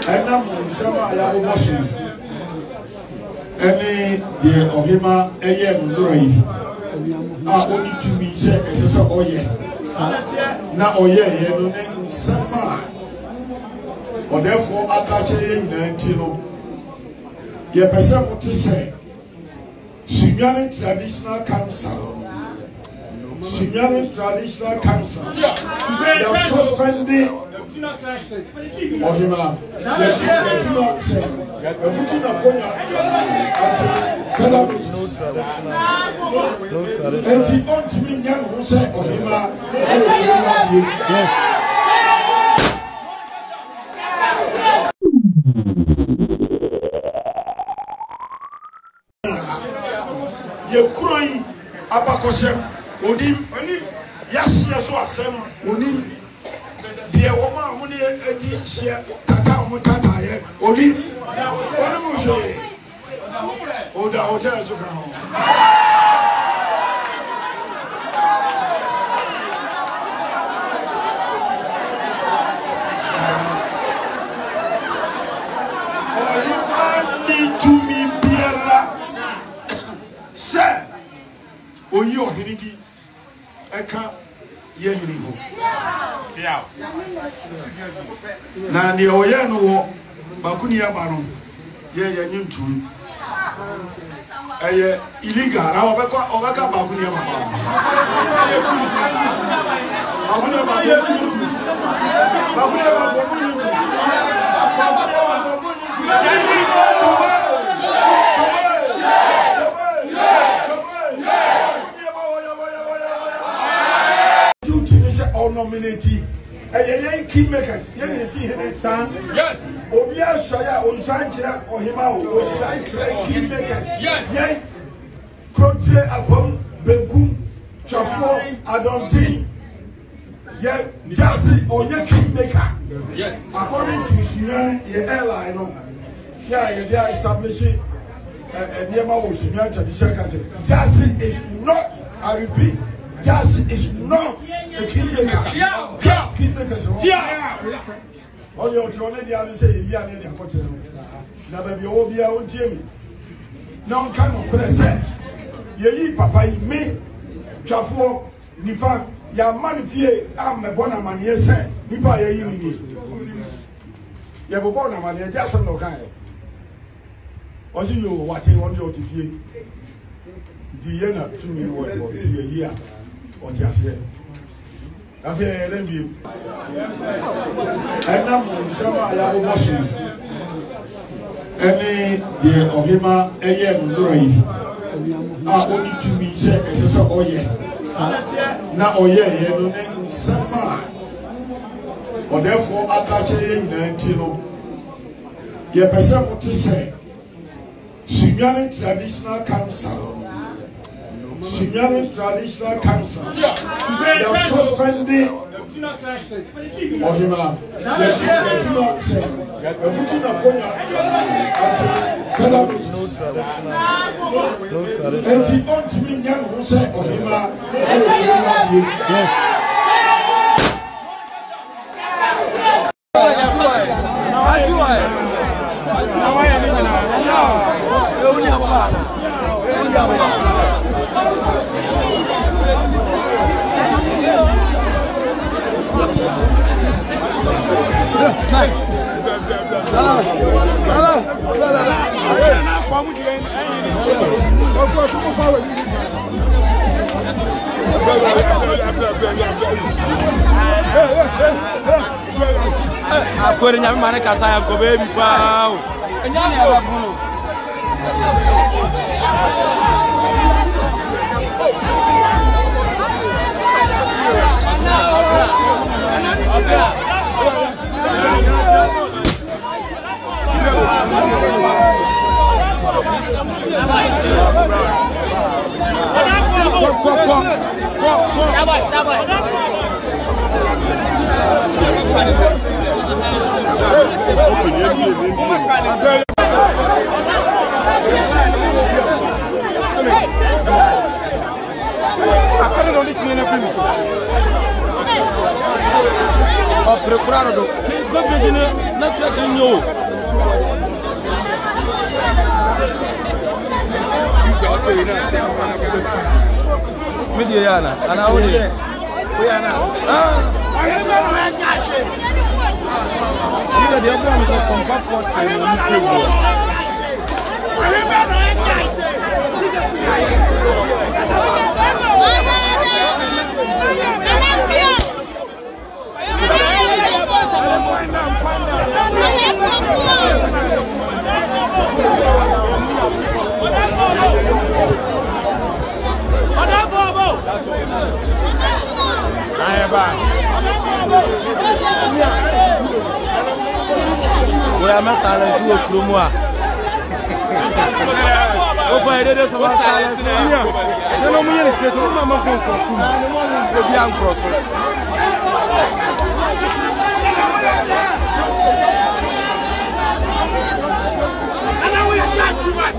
And I'm some Ayaboshi. Any the Ohima Ayam only to me say, as a oye. Now, oye, you know, some. Or therefore, I catch a in your person what to say. Simian traditional council. Simian traditional council. You are suspending or him up. You do not say. You put in a corner until and he won't mean young who said or him up. Ye crying abakosem onim yes so asem onim de woma ho ne adi hia tata ho tata ye onim onim hwe oda hotel so kan ho Sir, oh, you are hitting I can't hear him. Yeah. Now, the Oyano Bakunia Baron, yeah, you too. Illegal. I'll back Bakunia nominati and key makers. You see him, son. Yes. Obia Shaya on Sancha or Hima or Shai key makers. Yes. Yay. Croce Aquam, Begum, Chafo, Adonti. Yeah, Jassy or your key maker. Yes. According to Sunan, your airline. Yeah, they are establishing a Yama Ocean to the circus. Jassy is not, I repeat. Jassy is not a kingmaker. Yeah, kingmakers. Yeah. All your already have say, yeah, near the hotel. Now, baby, all be our own Jimmy. No kind of say, ye, papa, me, Chafo, Nifa, ya manifie, I'm a bona man, yes, sir. Nipa, ye, you have a bona man, just some no kind. Was you watching on your TV? The year to me, what a year. What you say? I feel let me. And I'm some Ayaboshi. Any the Ohima Ayam only to me say, as a oye. Now, oye, you know, some. Or therefore, I catch a in your person what to say. Simian traditional council. Simian traditional council. You are suspending or him up. You do not say. You put in a corner until and he won't mean young who said or him up. Aku ni mana kasih aku baby pau. Ini apa pun. O procurado Mediana, and I would the other one is from Backforce we are not silent to a Plumua. Open it is a silence. No, we are still to my phone for the young crosser. And now we have got too much.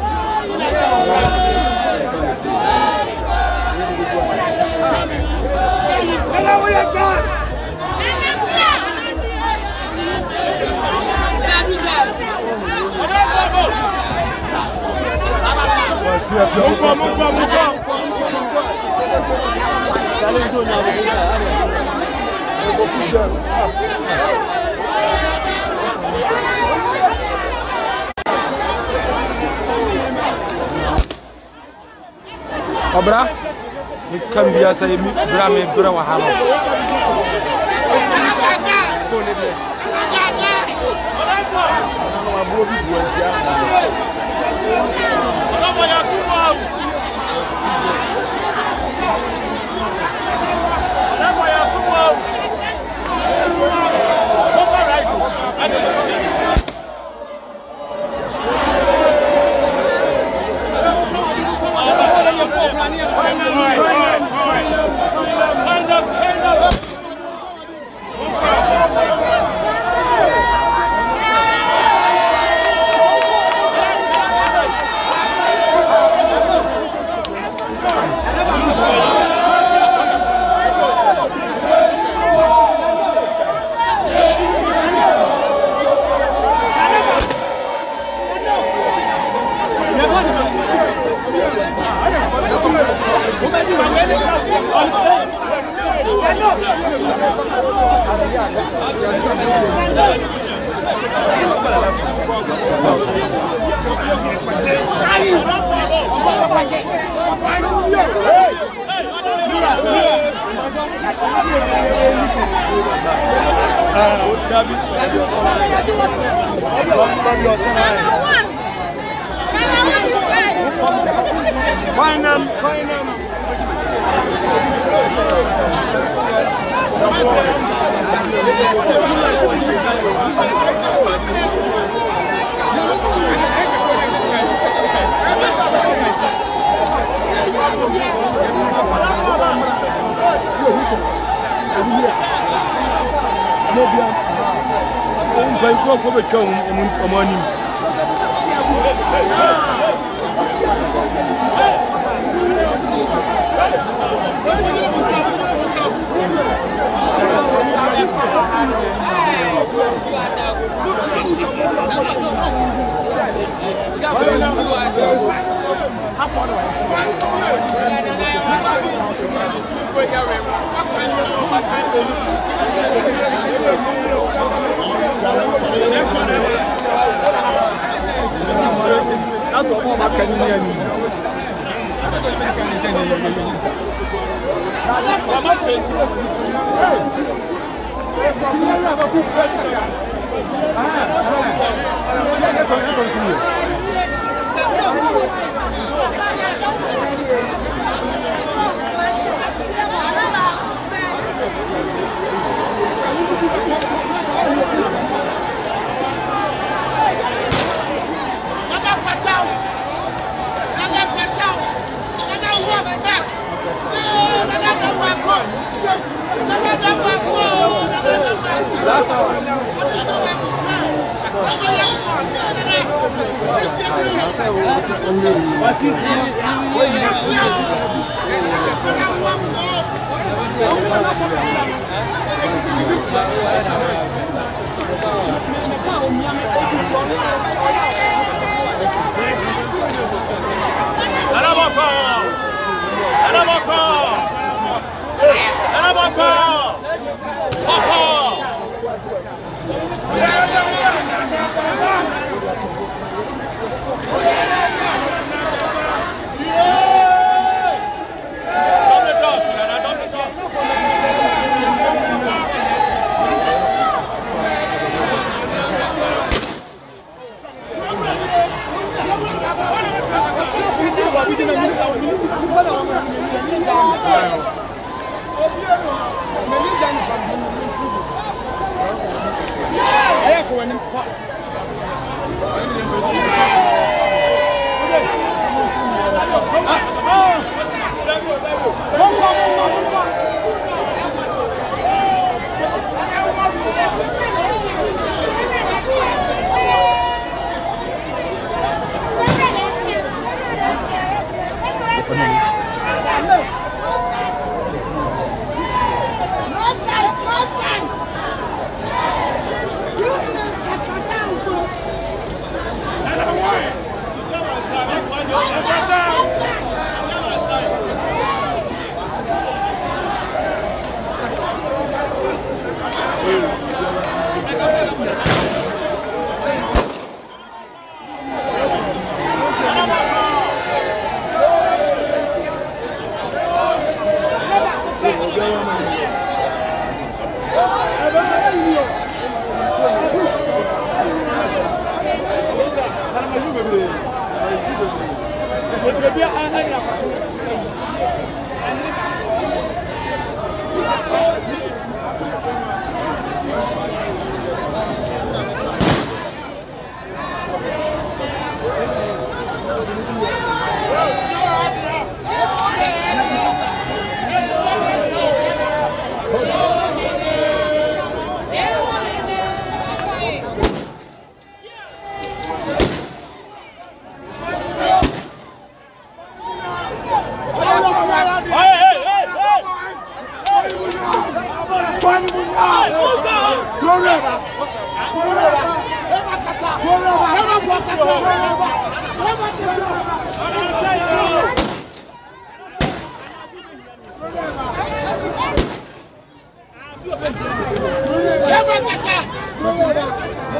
And now we have got. Abra, we can be as a Brahmin Brawahano.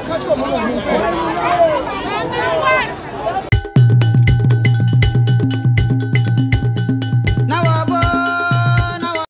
Catch